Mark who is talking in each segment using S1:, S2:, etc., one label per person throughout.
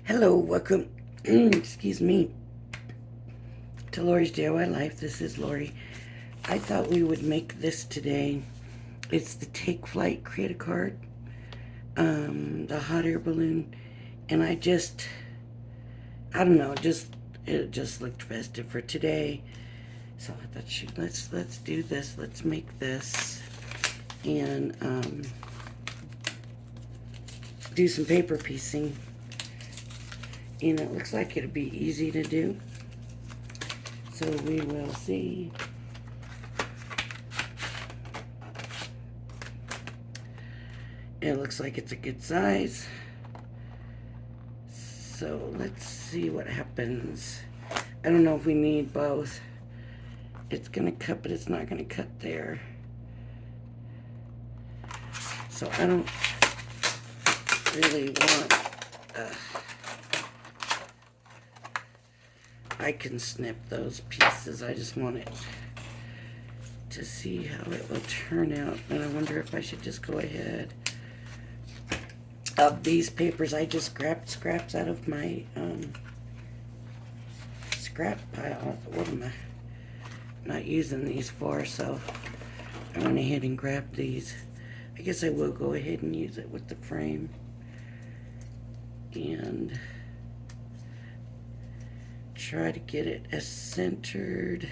S1: Hello, welcome, excuse me, to Lori's DIY Life. This is Lori. I thought we would make this today. It's the Take Flight Create a Card, the hot air balloon, and I don't know, it just looked festive for today. So I thought, shoot, let's do this. Let's make this and do some paper piecing. And it looks like it'll be easy to do. So we will see. It looks like it's a good size. So let's see what happens. I don't know if we need both. It's gonna cut, but it's not gonna cut there. So I don't really want, I can snip those pieces. I just want it to see how it will turn out. And I wonder if I should just go ahead. Of these papers, I just grabbed scraps out of my scrap pile. What am I not using these for? So I went ahead and grabbed these. I guess I will go ahead and use it with the frame. And try to get it as centered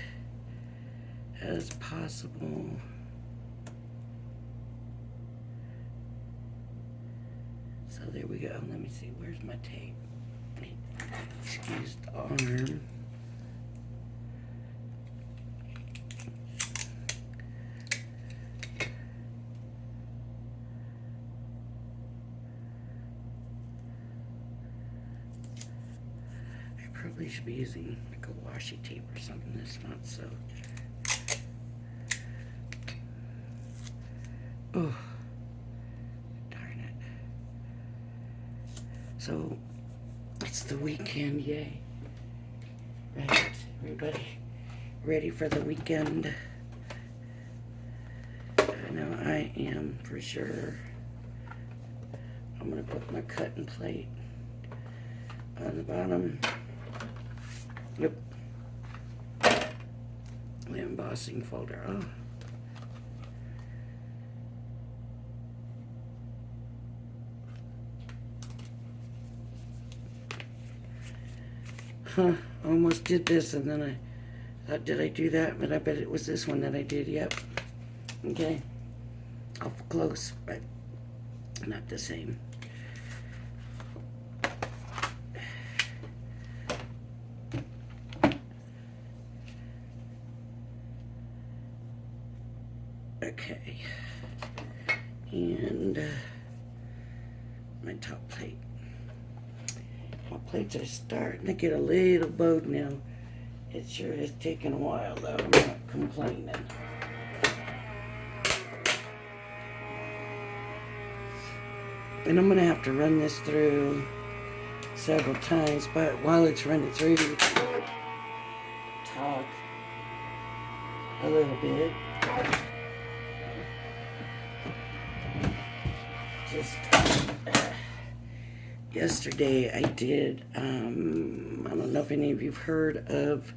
S1: as possible. So there we go. Let me see, where's my tape? Excuse the arm. I probably should be using like a washi tape or something that's not so. Oh, darn it. So, it's the weekend, yay. Right, everybody ready for the weekend? I know I am for sure. I'm gonna put my cutting plate on the bottom. Yep. The embossing folder. Oh. Huh, almost did this and then I thought, did I do that? But I bet it was this one that I did, yep. Okay, awful close, but not the same. Okay, and my top plate. My plates are starting to get a little bowed now. It sure has taken a while though, I'm not complaining. And I'm gonna have to run this through several times, but while it's running through, talk a little bit. Just yesterday I did, I don't know if any of you've heard of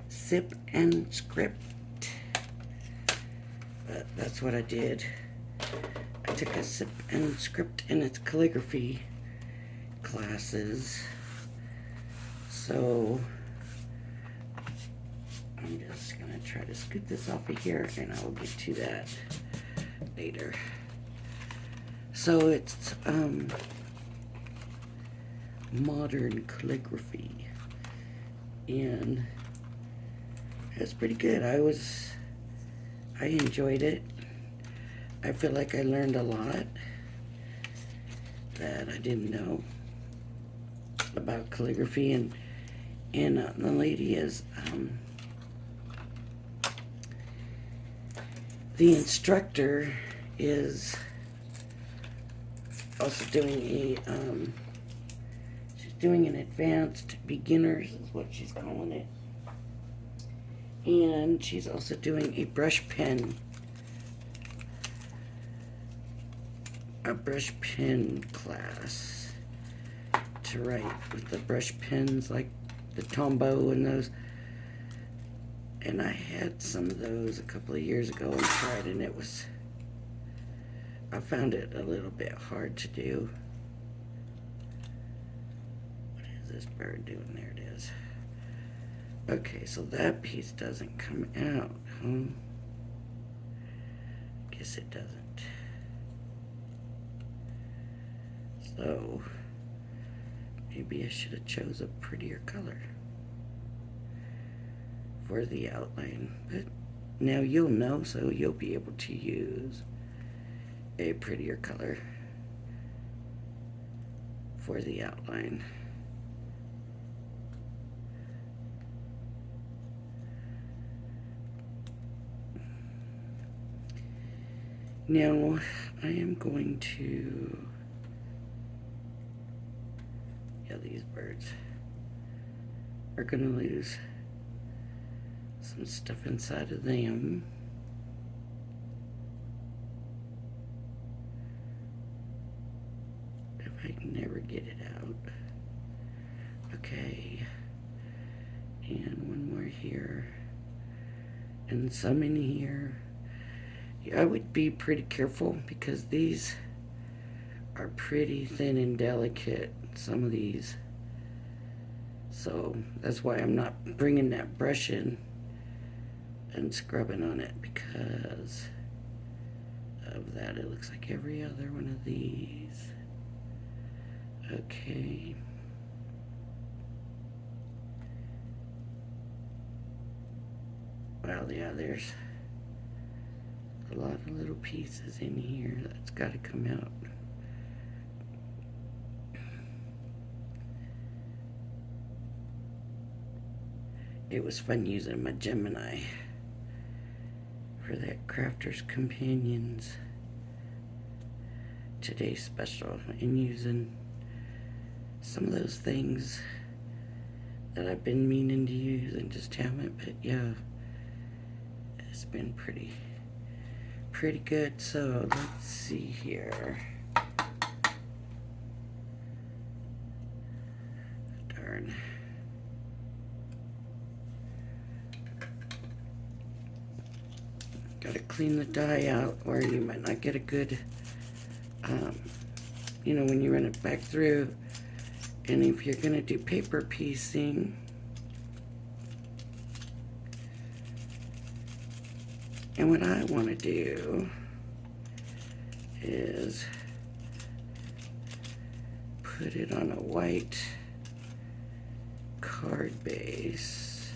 S1: Sip and Script, but that's what I did. I took a Sip and Script and its calligraphy classes. So I'm just gonna try to scoot this off of here and I will get to that later. So it's modern calligraphy and it's pretty good. I enjoyed it. I feel like I learned a lot that I didn't know about calligraphy, and the lady is the instructor is also doing a she's doing an advanced beginners is what she's calling it, and she's also doing a brush pen class to write with the brush pens like the Tombow and those. And I had some of those a couple of years ago and tried, and I found it a little bit hard to do. What is this bird doing? There it is. Okay, so that piece doesn't come out, huh? Guess it doesn't. So, maybe I should have chose a prettier color for the outline. But now you'll know, so you'll be able to use a prettier color for the outline. Now, I am going to, these birds are going to lose some stuff inside of them. If I can never get it out. Okay. And one more here. And some in here. I would be pretty careful because these are pretty thin and delicate, some of these. So that's why I'm not bringing that brush in and scrubbing on it, because of that. It looks like every other one of these. Okay. Well, yeah, there's a lot of little pieces in here that's got to come out. It was fun using my Gemini for that Crafter's Companions today's special, and using some of those things that I've been meaning to use and just haven't. But yeah, it's been pretty good. So let's see here. Darn. Gotta clean the dye out, or you might not get a good, when you run it back through. And if you're gonna do paper piecing, and what I want to do is put it on a white card base,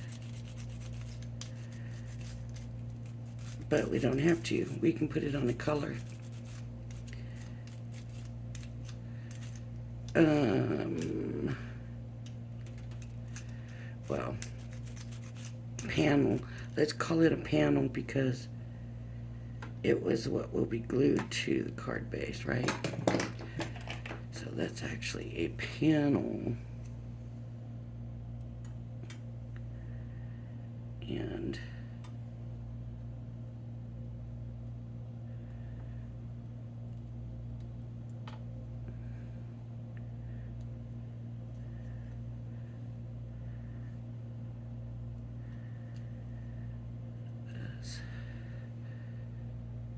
S1: but we don't have to. We can put it on a color. Well, panel. Let's call it a panel because it was what will be glued to the card base, right? So that's actually a panel. And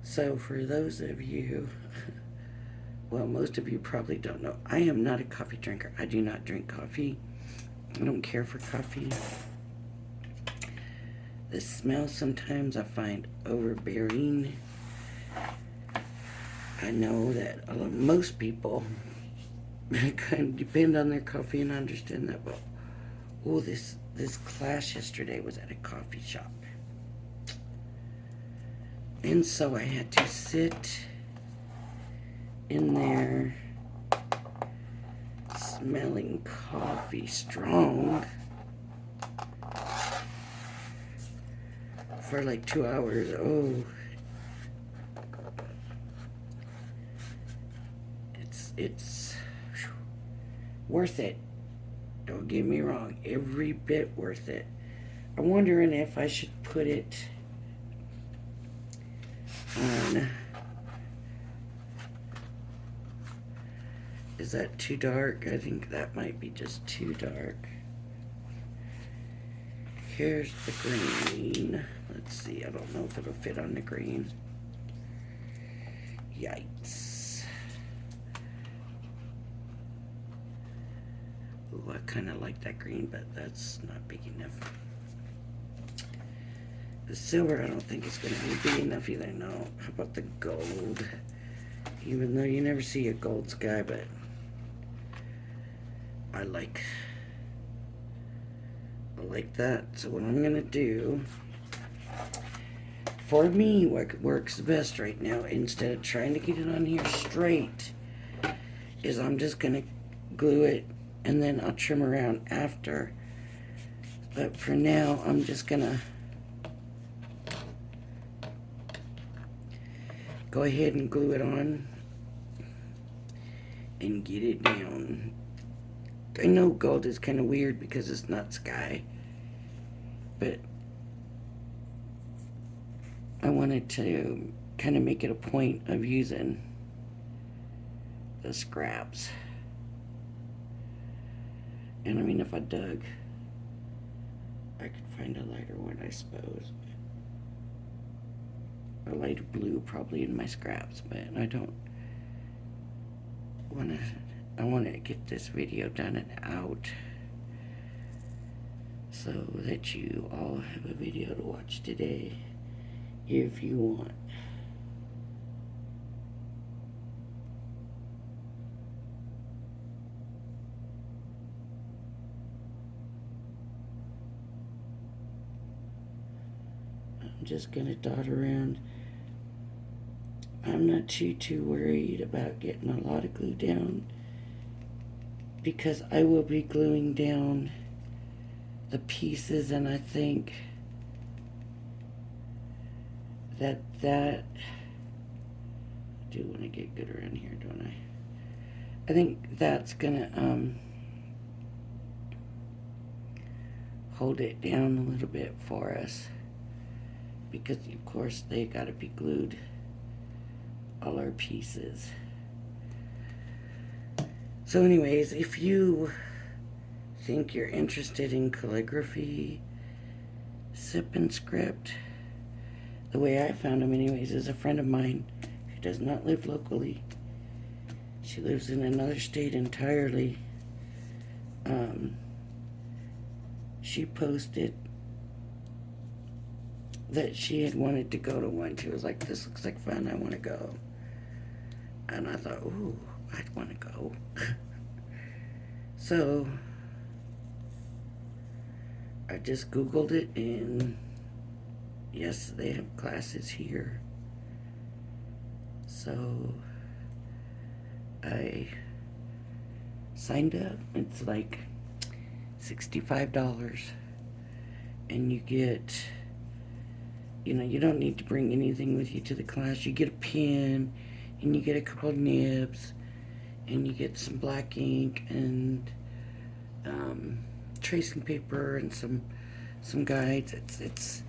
S1: so for those of you, well, most of you probably don't know, I am not a coffee drinker. I do not drink coffee. I don't care for coffee. The smell sometimes I find overbearing. I know that most people kind of depend on their coffee, and I understand that, but oh, this class yesterday was at a coffee shop. And so I had to sit in there smelling coffee strong for like 2 hours. Oh, it's worth it. Don't get me wrong, every bit worth it. I'm wondering if I should put it on Is that too dark? I think that might be just too dark. Here's the green. Let's see, I don't know if it'll fit on the green. Yikes. Ooh, I kind of like that green, but that's not big enough. The silver, I don't think it's going to be big enough either. No. How about the gold? Even though you never see a gold sky, but I like that. So what I'm going to do, for me, what works best right now, instead of trying to get it on here straight, is I'm just going to glue it and then I'll trim around after. But for now, I'm just going to go ahead and glue it on and get it down. I know gold is kind of weird because it's not sky, but I wanted to kind of make it a point of using the scraps. And I mean, if I dug, I could find a lighter one, I suppose. A lighter blue probably in my scraps, but I don't want to. I want to get this video done and out so that you all have a video to watch today if you want. I'm just going to dot around. I'm not too worried about getting a lot of glue down, because I will be gluing down the pieces, and I think that I do want to get good around here, don't I? I think that's gonna hold it down a little bit for us, because of course they gotta be glued, all our pieces. So anyways, if you think you're interested in calligraphy, sip and script, the way I found them anyways is a friend of mine who does not live locally. She lives in another state entirely. She posted that she had wanted to go to one. She was like, this looks like fun, I want to go. And I thought, ooh, I'd want to go. So I just Googled it, and yes, they have classes here. So I signed up. It's like $65, and you get, you don't need to bring anything with you to the class. You get a pen, and you get a couple of nibs, and you get some black ink and tracing paper and some guides. It's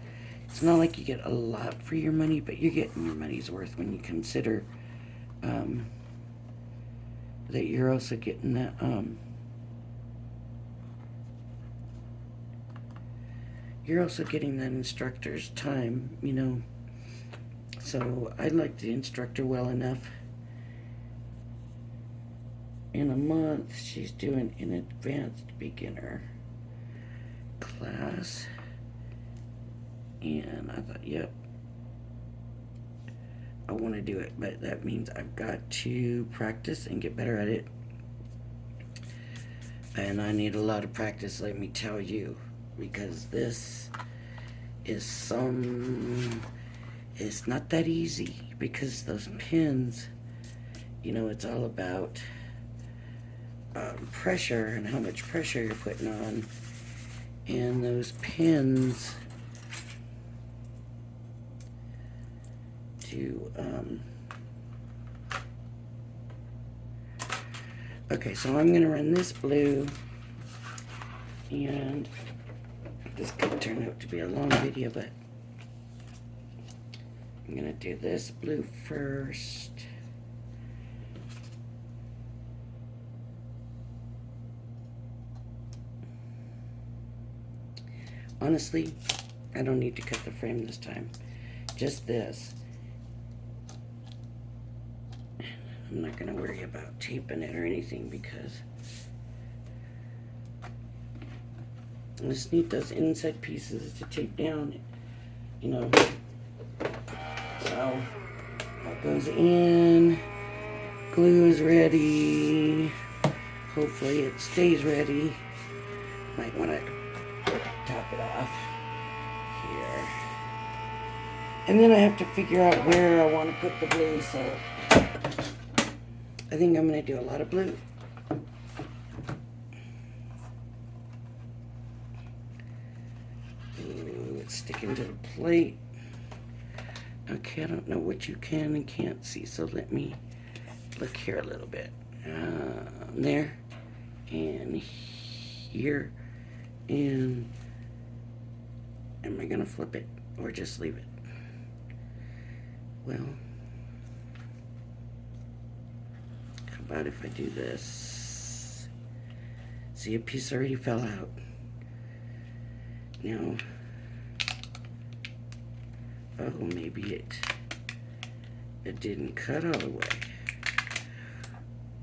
S1: not like you get a lot for your money, but you're getting your money's worth when you consider that you're also getting that you're also getting that instructor's time, So I like the instructor well enough. In a month, she's doing an advanced beginner class. And I thought, yep, I want to do it, but that means I've got to practice and get better at it. And I need a lot of practice, let me tell you, because this is it's not that easy, because those pins, it's all about pressure and how much pressure you're putting on. And those pins okay, so I'm gonna run this blue, and this could turn out to be a long video, but I'm gonna do this blue first. Honestly, I don't need to cut the frame this time. Just this. I'm not going to worry about taping it or anything because I just need those inside pieces to tape down, you know. So that goes in. Glue is ready. Hopefully it stays ready. Might want to top it off here. And then I have to figure out where I want to put the blue, so I think I'm going to do a lot of blue. Ooh, it's sticking to the plate. Okay, I don't know what you can and can't see, so let me look here a little bit. There, and here, and am I going to flip it or just leave it? Well, how about if I do this? See, a piece already fell out. Now, oh, maybe it didn't cut all the way.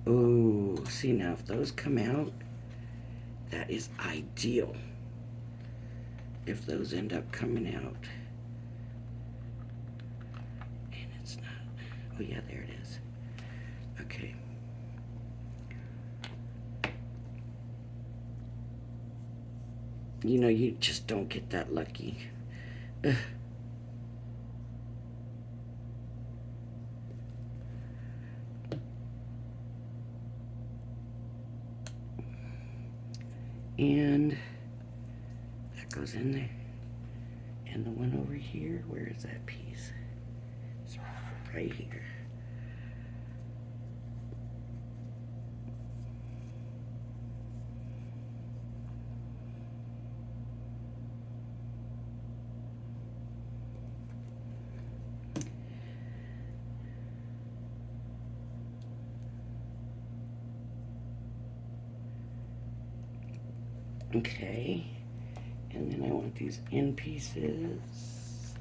S1: Oh, see, now if those come out, that is ideal. If those end up coming out. And it's not. Oh yeah, there it is. Okay. You know, you just don't get that lucky. Ugh. And that goes in there. And the one over here, where is that piece? It's right here. Okay, and then I want these end pieces.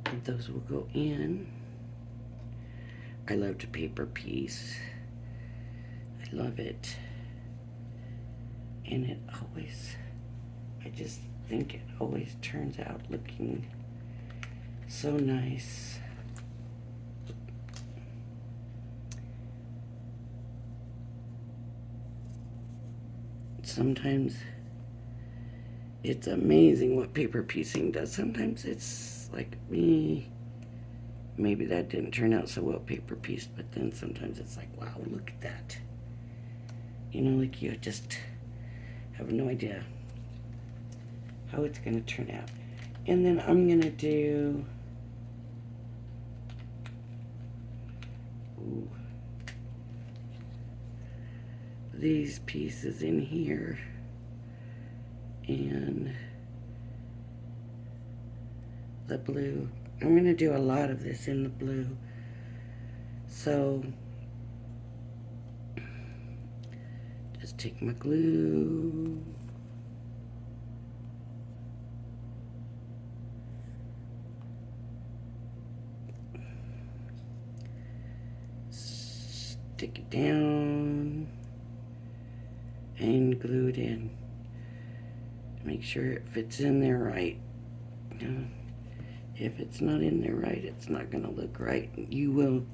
S1: And those will go in. I love to paper piece. I love it. And it always, I just think it always turns out looking so nice. Sometimes it's amazing what paper piecing does. Sometimes it's like maybe that didn't turn out so well paper pieced, but then sometimes it's like, wow, look at that. You know, like you just have no idea how it's going to turn out. And then I'm going to do these pieces in here and the blue. I'm going to do a lot of this in the blue. So just take my glue. Stick it down and glue it in. Make sure it fits in there right. If it's not in there right, it's not going to look right. You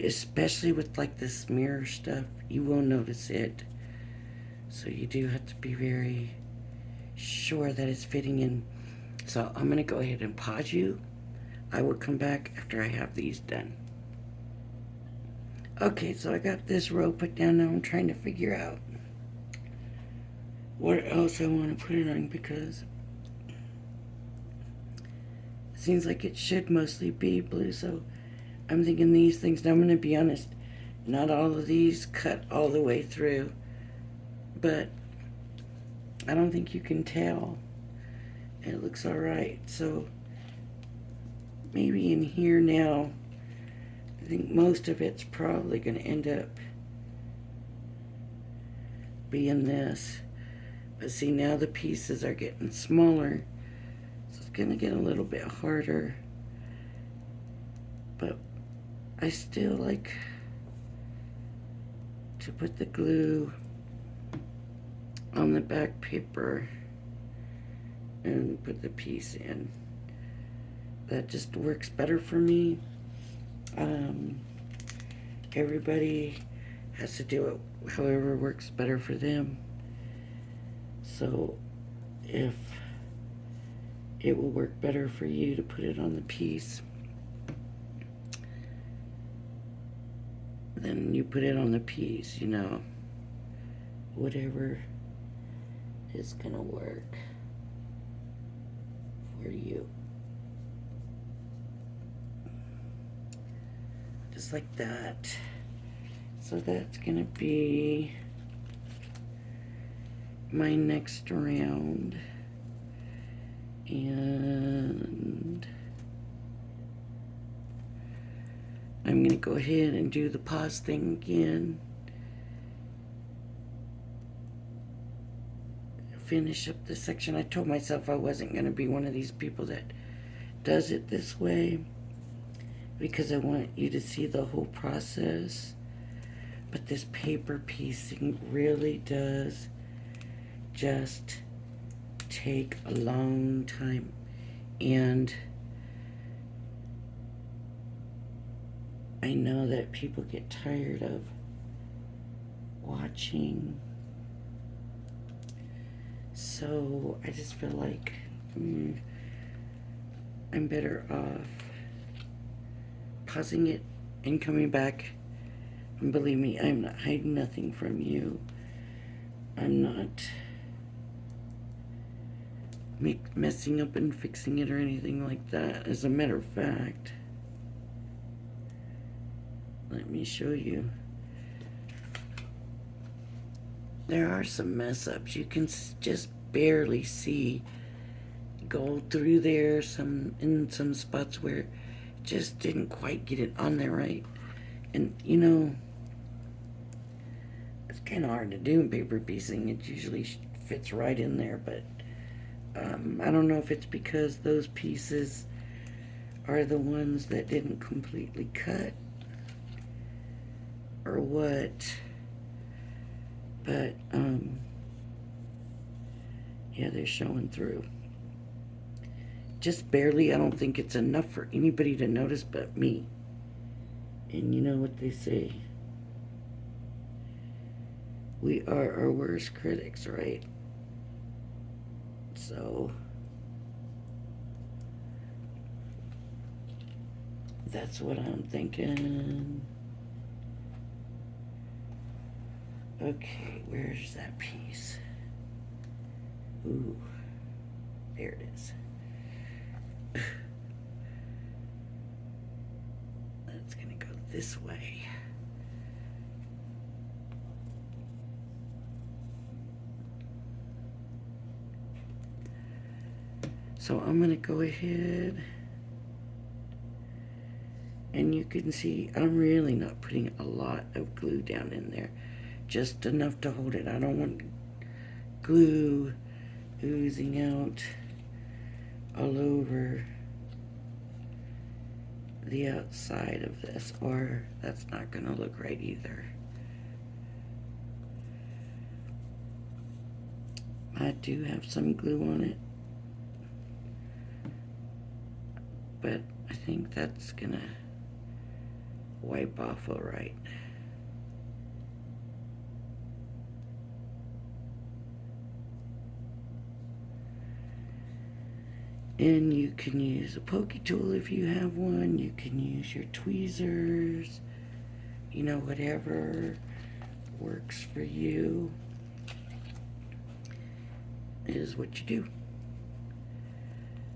S1: especially with like the smear stuff, you will notice it. So you do have to be very sure that it's fitting in. So I'm going to go ahead and pause you. I will come back after I have these done. Okay, so I got this row put down. Now I'm trying to figure out what else I want to put it on, because it seems like it should mostly be blue. So I'm thinking these things. Now I'm going to be honest, not all of these cut all the way through, but I don't think you can tell. It looks all right. So maybe in here now, I think most of it's probably going to end up being this. But see, now the pieces are getting smaller, so it's going to get a little bit harder. But I still like to put the glue on the back paper and put the piece in. That just works better for me. Everybody has to do it however works better for them. So if it will work better for you to put it on the piece, then you put it on the piece, you know, whatever is gonna work for you. Just like that. So that's gonna be my next round. And I'm gonna go ahead and do the pause thing again. Finish up this section. I told myself I wasn't gonna be one of these people that does it this way, because I want you to see the whole process. But this paper piecing really does just take a long time, and I know that people get tired of watching, so I just feel like I'm better off pausing it and coming back. And believe me, I'm not hiding nothing from you. I'm not messing up and fixing it or anything like that. As a matter of fact, let me show you. There are some mess ups. You can just barely see go through there. In some spots where just didn't quite get it on there right. And you know, it's kind of hard to do in paper piecing. It usually fits right in there, but I don't know if it's because those pieces are the ones that didn't completely cut or what, but yeah, they're showing through. Just barely. I don't think it's enough for anybody to notice but me. And you know what they say, we are our worst critics, right? So that's what I'm thinking. Okay, where's that piece? Ooh, there it is. That's gonna go this way. So I'm gonna go ahead, and you can see I'm really not putting a lot of glue down in there, just enough to hold it. I don't want glue oozing out all over the outside of this, or that's not gonna look right either. I do have some glue on it, but I think that's gonna wipe off all right. And you can use a pokey tool if you have one. You can use your tweezers, you know, whatever works for you is what you do.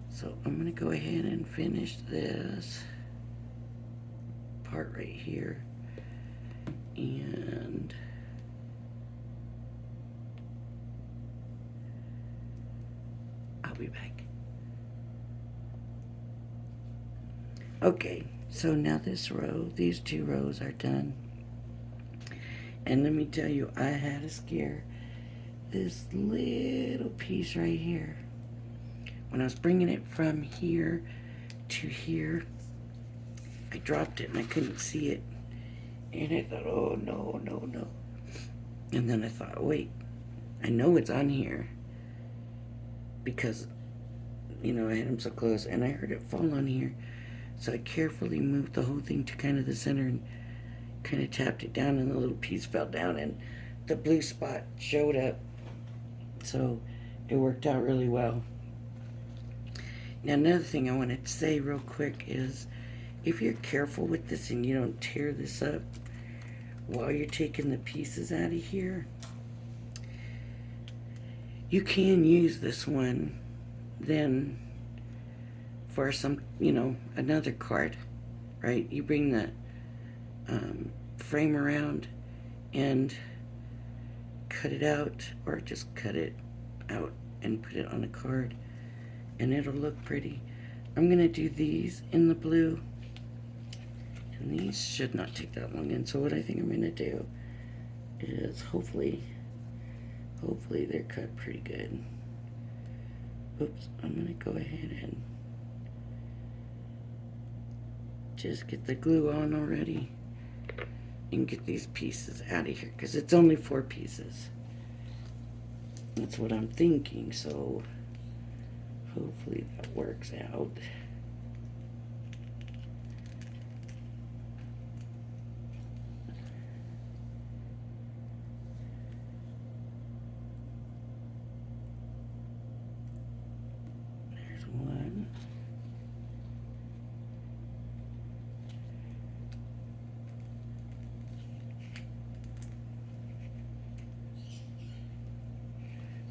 S1: So I'm gonna go ahead and finish this part right here, and I'll be back. Okay, so now this row, these 2 rows are done. And let me tell you, I had a scare. This little piece right here, when I was bringing it from here to here, I dropped it and I couldn't see it. And I thought, oh no, no, no. And then I thought, wait, I know it's on here because, you know, I had them so close and I heard it fall on here. So I carefully moved the whole thing to kind of the center and kind of tapped it down, and the little piece fell down and the blue spot showed up. So it worked out really well. Now, another thing I wanted to say real quick is if you're careful with this and you don't tear this up while you're taking the pieces out of here, you can use this one then for some, you know, another card, right? You bring the frame around and cut it out, or just cut it out and put it on a card, and it'll look pretty. I'm gonna do these in the blue, and these should not take that long. And so what I think I'm gonna do is hopefully they're cut pretty good. Oops, I'm gonna go ahead and just get the glue on already and get these pieces out of here, because it's only 4 pieces. That's what I'm thinking, so hopefully that works out. There's one.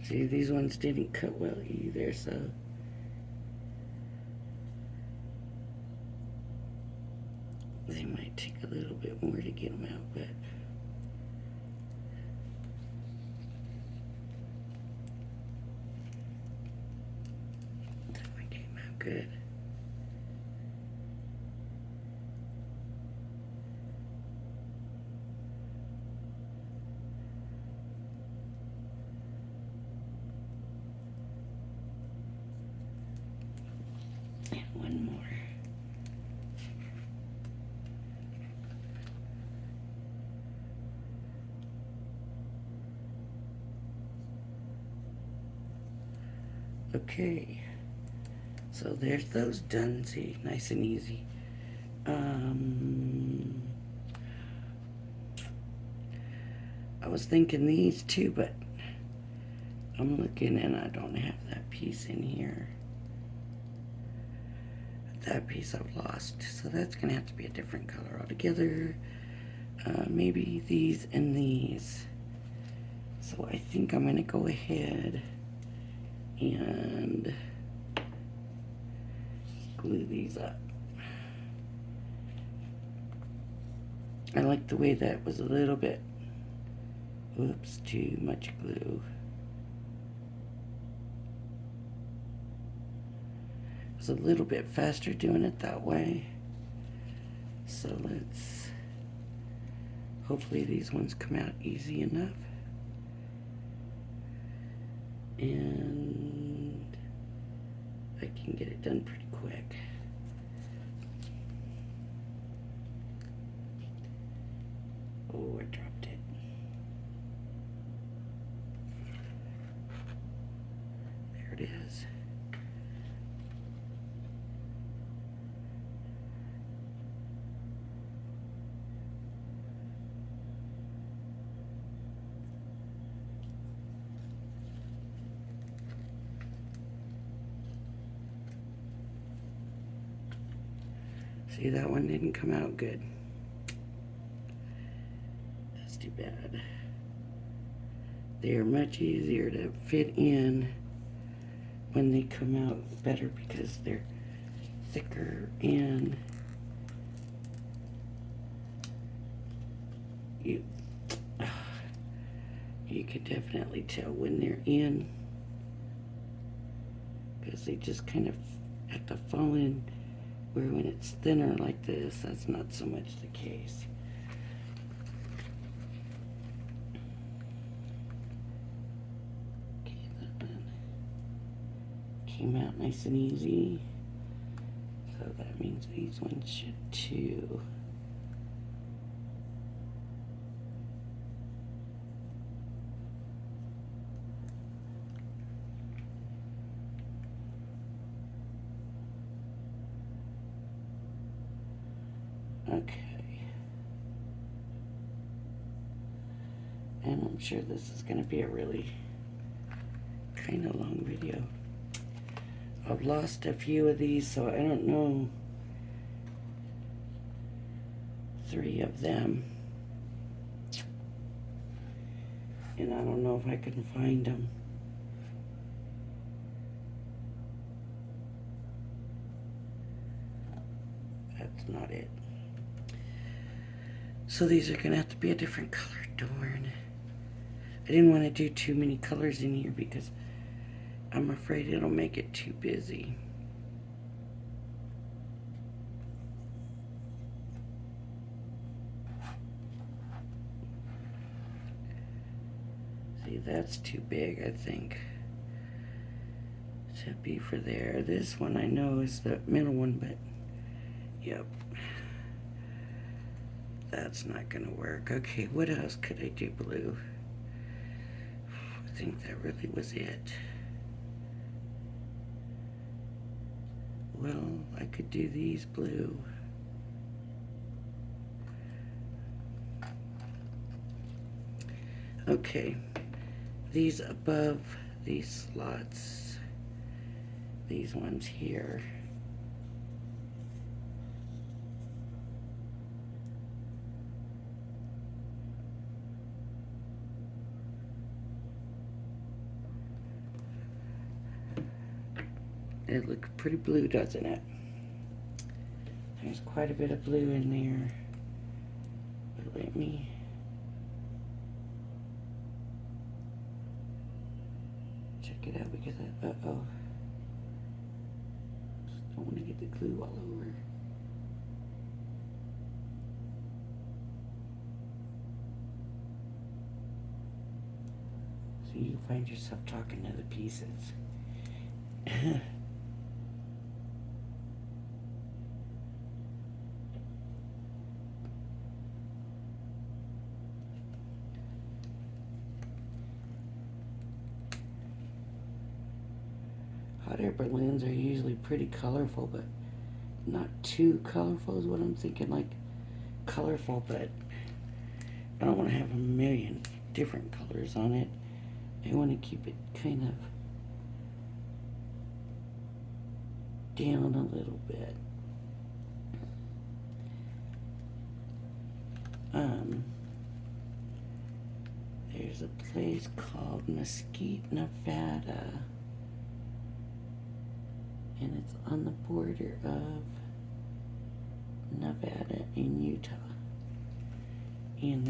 S1: See, these ones didn't cut well either, so they might take a little bit more to get them out, but that one came out good. And one more. Okay, so there's those done. See, nice and easy. I was thinking these too, but I'm looking and I don't have that piece in here. That piece I've lost, so that's gonna have to be a different color altogether. Maybe these and these. So I think I'm gonna go ahead and glue these up. I like the way that was a little bit, oops, too much glue. It was a little bit faster doing it that way. So let's, hopefully these ones come out easy enough. And I can get it done pretty quick. Oh, I dropped it. There it is. See, that one didn't come out good. That's too bad. They are much easier to fit in when they come out better because they're thicker, and you can definitely tell when they're in, because they just kind of have to fall in Where when it's thinner like this, that's not so much the case. Okay, that one came out nice and easy. So that means these ones should too. Okay. And I'm sure this is going to be a really kind of long video. I've lost a few of these, so I don't know. 3 of them. And I don't know if I can find them. That's not it. So these are going to have to be a different color. Darn. I didn't want to do too many colors in here because I'm afraid it'll make it too busy. See, that's too big, I think, to be for there. This one I know is the middle one, but yep. That's not gonna work. Okay, what else could I do blue? I think that really was it. Well, I could do these blue. Okay, these above these slots, these ones here. It looks pretty blue, doesn't it? There's quite a bit of blue in there. But let me... check it out because I... uh-oh. Just don't want to get the glue all over. So you find yourself talking to the pieces. Hot air balloons are usually pretty colorful, but not too colorful is what I'm thinking. Like colorful, but I don't want to have a million different colors on it. I want to keep it kind of down a little bit. There's a place called Mesquite, Nevada, and it's on the border of Nevada and Utah. And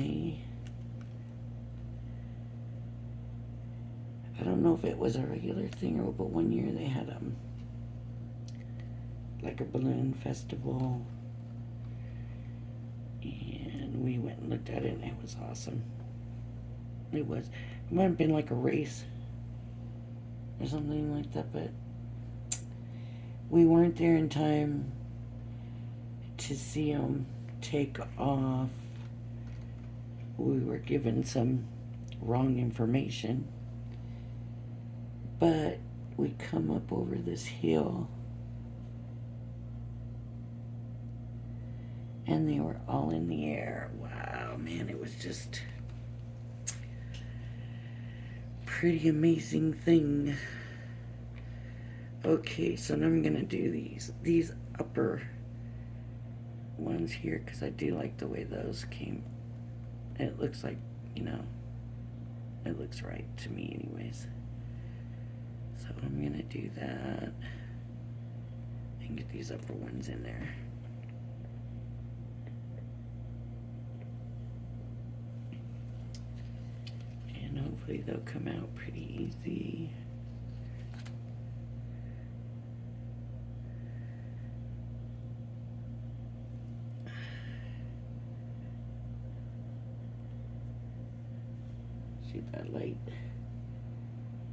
S1: I don't know if it was a regular thing or, but one year they had like a balloon festival, and we went and looked at it, and it was awesome. It might have been like a race or something like that, but we weren't there in time to see them take off. We were given some wrong information, but we come up over this hill and they were all in the air. Wow, man, it was just pretty amazing thing. Okay, so now I'm gonna do these upper ones here because I do like the way those came. It looks like, you know, it looks right to me anyways. So I'm gonna do that and get these upper ones in there. And hopefully they'll come out pretty easy. See, that light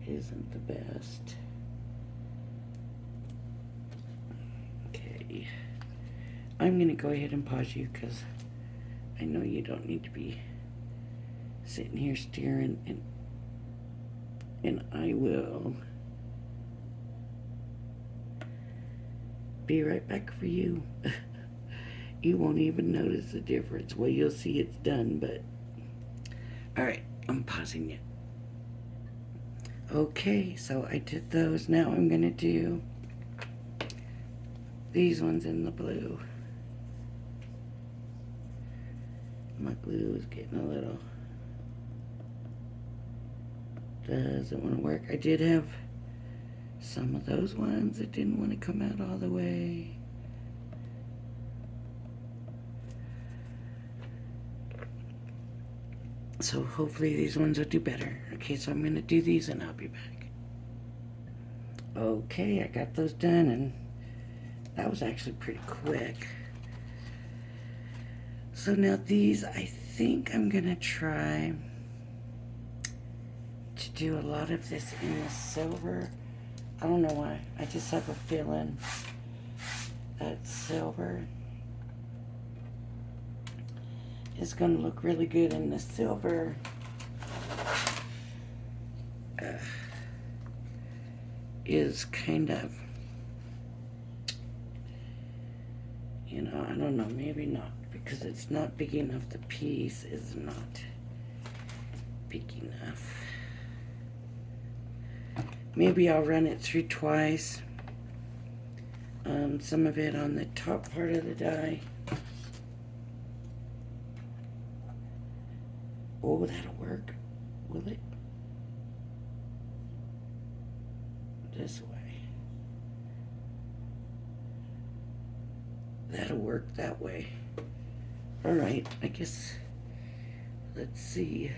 S1: isn't the best. Okay. I'm going to go ahead and pause you because I know you don't need to be sitting here staring, and I will be right back for you. You won't even notice the difference. Well, you'll see it's done, but alright, I'm pausing it. Okay, so I did those. Now I'm gonna do these ones in the blue. My glue is getting a little, doesn't want to work. I did have some of those ones that didn't want to come out all the way. So hopefully these ones will do better. Okay, so I'm going to do these and I'll be back. Okay, I got those done, and that was actually pretty quick. So now these, I think I'm going to try to do a lot of this in the silver. I don't know why. I just have a feeling that silver is going to look really good in the silver. Is kind of, you know, I don't know, maybe not, because it's not big enough. The piece is not big enough. Maybe I'll run it through twice. Some of it on the top part of the die. Oh, that'll work. Will it? This way. That'll work that way. Alright, I guess, let's see.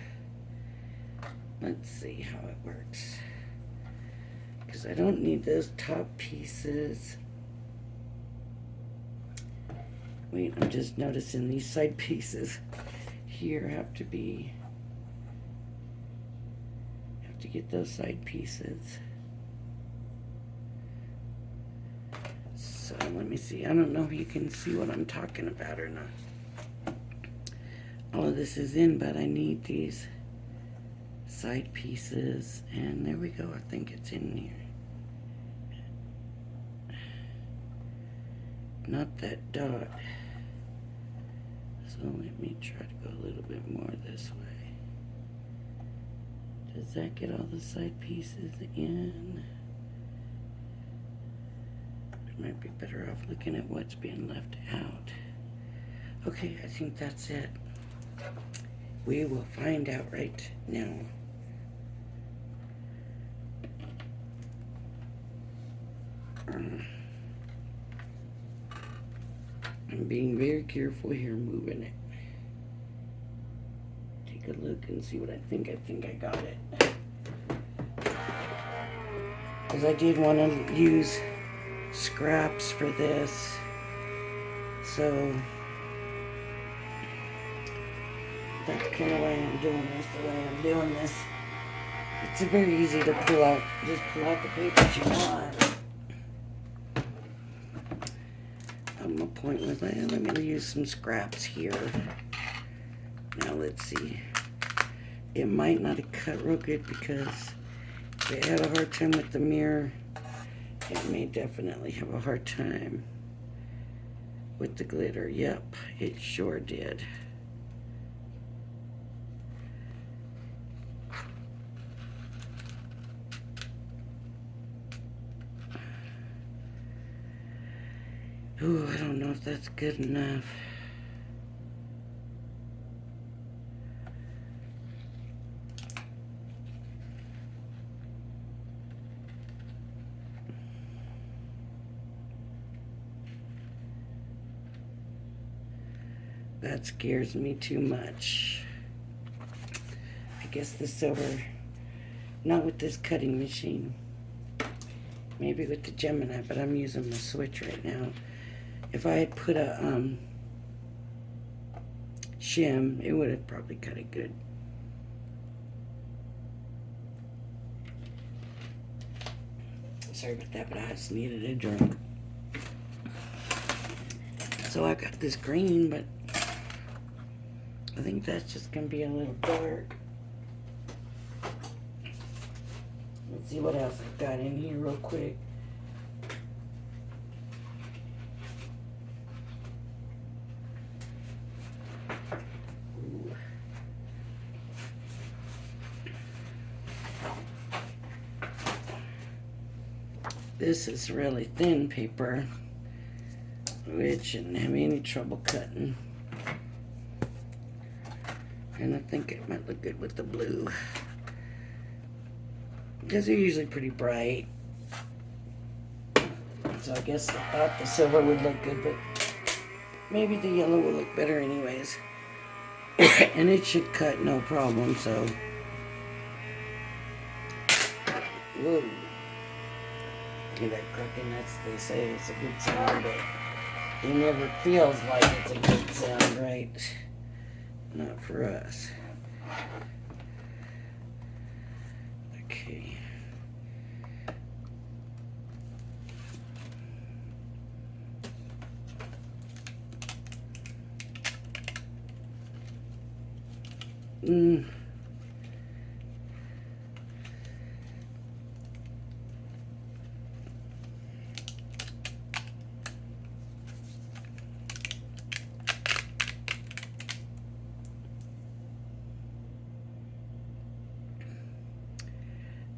S1: Let's see how it works. Because I don't need those top pieces. Wait, I'm just noticing these side pieces here have to get those side pieces. So let me see. I don't know if you can see what I'm talking about or not. All of this is in, but I need these side pieces, and there we go. I think it's in here. Not that dot. So let me try to go a little bit more this way. Does that get all the side pieces in? I might be better off looking at what's being left out. Okay, I think that's it. We will find out right now. I'm being very careful here moving it. Take a look and see what I think. I think I got it. Because I did want to use scraps for this. So that's kind of why I'm doing this the way I'm doing this. It's very easy to pull out. Just pull out the papers you want. My point was, let me use some scraps here. Now let's see. It might not have cut real good because they had a hard time with the mirror. It may definitely have a hard time with the glitter. Yep, it sure did. Ooh, I don't know if that's good enough. That scares me too much. I guess the silver, not with this cutting machine. Maybe with the Gemini, but I'm using my switch right now. If I had put a shim, it would have probably cut it good. Sorry about that, but I just needed a drink. So I got this green, but I think that's just gonna be a little dark. Let's see what else I've got in here real quick. Ooh. This is really thin paper, which shouldn't have any trouble cutting. And I think it might look good with the blue, because they're usually pretty bright. So I guess I thought the silver would look good, but maybe the yellow will look better anyways. And it should cut no problem, so. Whoa. Hear that cracking? They say it's a good sound, but it never feels like it's a good sound, right? Not for us. Okay.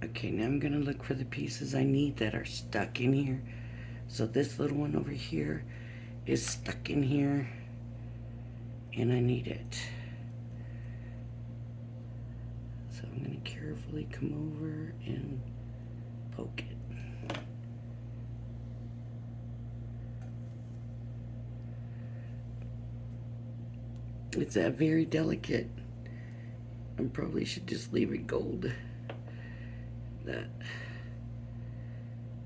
S1: Okay, now I'm gonna look for the pieces I need that are stuck in here. So this little one over here is stuck in here, and I need it. So I'm gonna carefully come over and poke it. It's very delicate. I probably should just leave it gold, that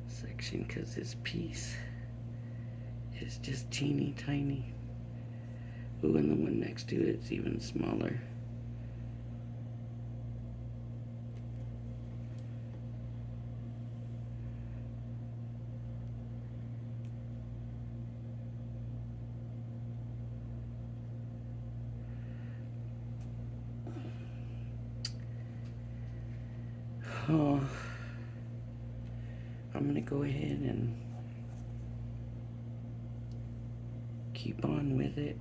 S1: section, because this piece is just teeny tiny. Ooh, and the one next to it's even smaller. Oh, I'm gonna go ahead and keep on with it.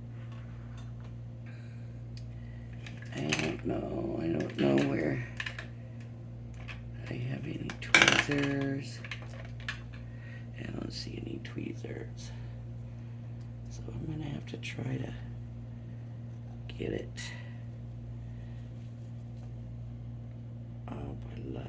S1: I don't know where I have any tweezers. I don't see any tweezers. So I'm gonna have to try to get it. Oh, by luck.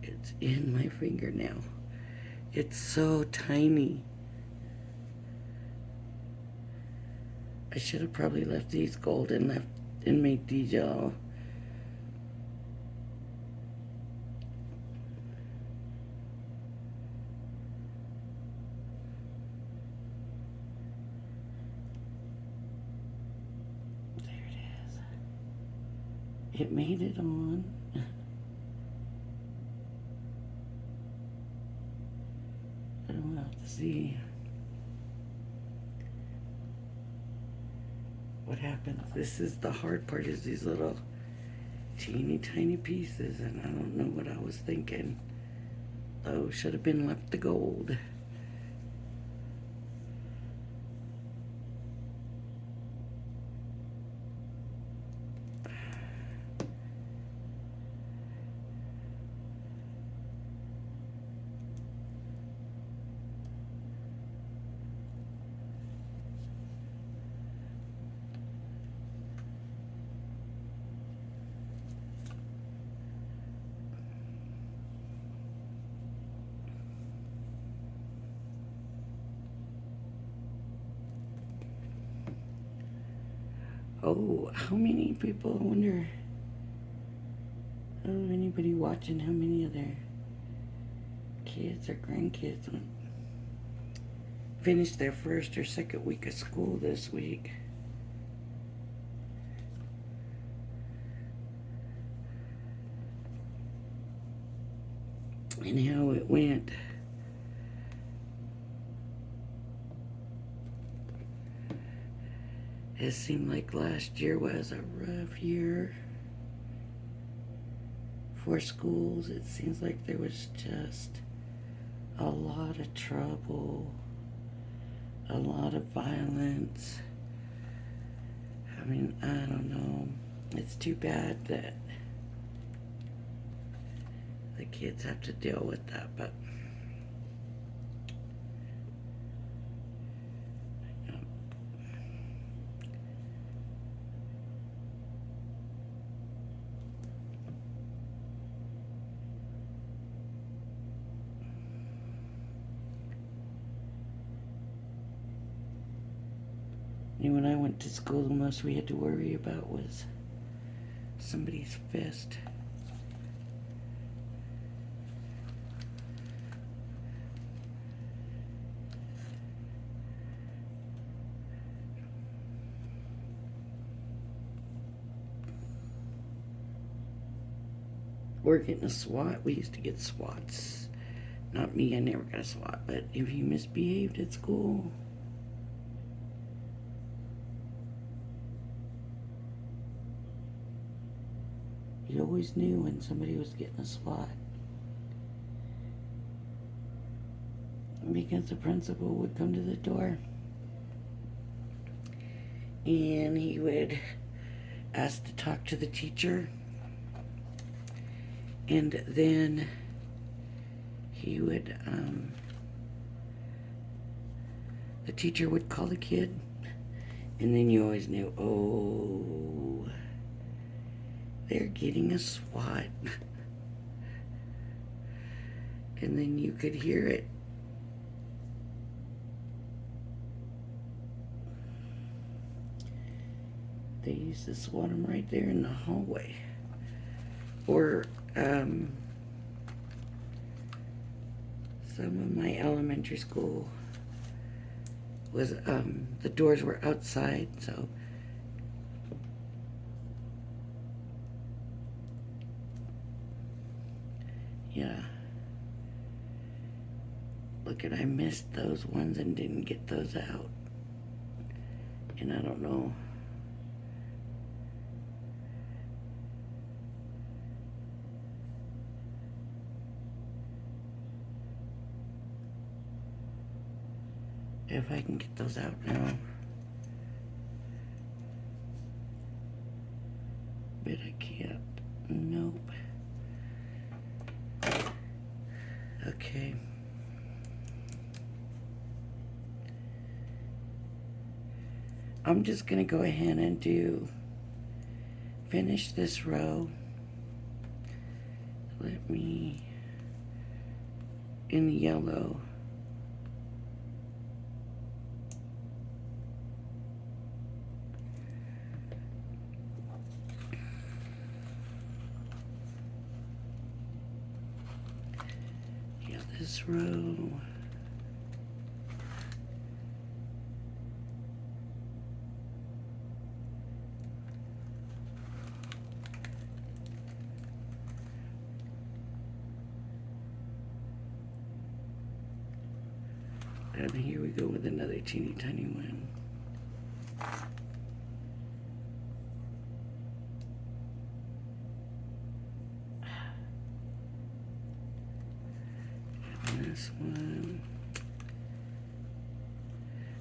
S1: It's in my finger now. It's so tiny. I should have probably left these gold and made these yellow. There it is. It made it on. I'll have to see what happens. This is the hard part, is these little teeny tiny pieces, and I don't know what I was thinking. Oh, should have been left the gold. Oh, how many people, I wonder, anybody watching, how many of their kids or grandkids finished their first or second week of school this week. And how it went. It seemed like last year was a rough year for schools. It seems like there was just a lot of trouble, a lot of violence. I mean, I don't know. It's too bad that the kids have to deal with that, but when I went to school, the most we had to worry about was somebody's fist. Or getting a SWAT. We used to get SWATs. Not me, I never got a SWAT, but if you misbehaved at school, you always knew when somebody was getting a SWAT. Because the principal would come to the door and he would ask to talk to the teacher, and then he would, the teacher would call the kid, and then you always knew, oh, they're getting a SWAT. And then you could hear it. They used to SWAT them right there in the hallway. Or some of my elementary school was, the doors were outside, so yeah. Look at, I missed those ones and didn't get those out. And I don't know. If I can get those out now. But I can't. Nope. Okay. I'm just gonna go ahead and finish this row. Let me, in the yellow. This row. And here we go with another teeny tiny one. This one.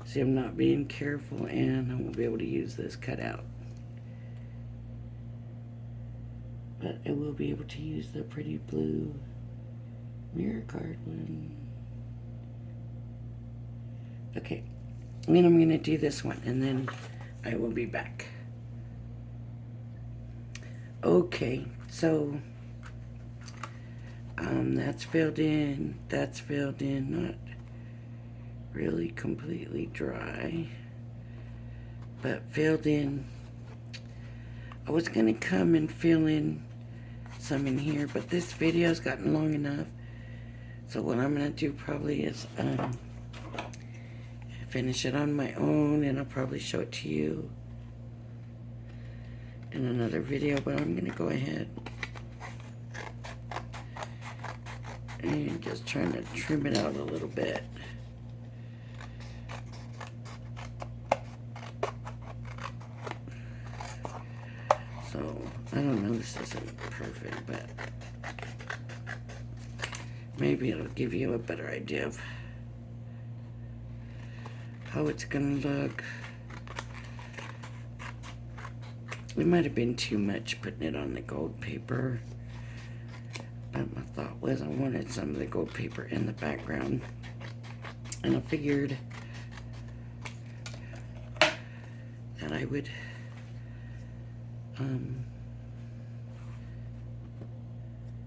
S1: See, I'm not being careful and I won't be able to use this cutout. But I will be able to use the pretty blue mirror card one. Okay, and then I'm going to do this one and then I will be back. Okay, so that's filled in, not really completely dry, but filled in. I was gonna come and fill in some in here, but this video's gotten long enough, so what I'm gonna do probably is finish it on my own, and I'll probably show it to you in another video, but I'm gonna go ahead and just trying to trim it out a little bit. So, I don't know, this isn't perfect, but maybe it'll give you a better idea of how it's gonna look. It might have been too much putting it on the gold paper, but my thought was I wanted some of the gold paper in the background, and I figured that I would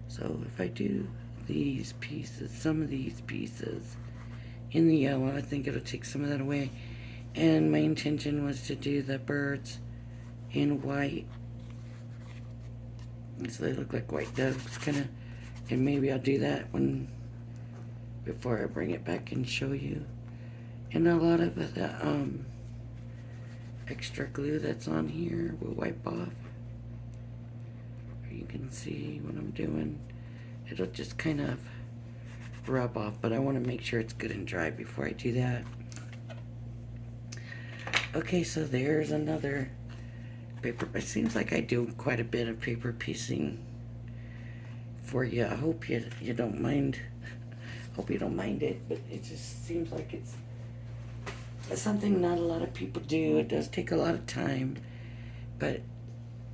S1: so if I do these pieces, some of these pieces in the yellow, I think it'll take some of that away. And my intention was to do the birds in white, so they look like white doves, kind of. And maybe I'll do that when before I bring it back and show you. And a lot of the extra glue that's on here will wipe off. You can see what I'm doing. It'll just kind of rub off, but I want to make sure it's good and dry before I do that. Okay, so there's another paper. It seems like I do quite a bit of paper piecing for you. I hope you don't mind. Hope you don't mind it, but it just seems like it's something not a lot of people do. It does take a lot of time, but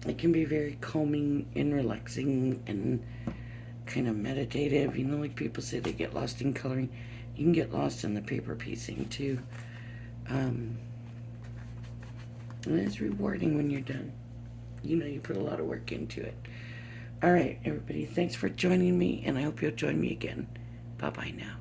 S1: it can be very calming and relaxing and kind of meditative. You know, like people say they get lost in coloring. You can get lost in the paper piecing too. And it's rewarding when you're done. You know, you put a lot of work into it. All right, everybody, thanks for joining me, and I hope you'll join me again. Bye-bye now.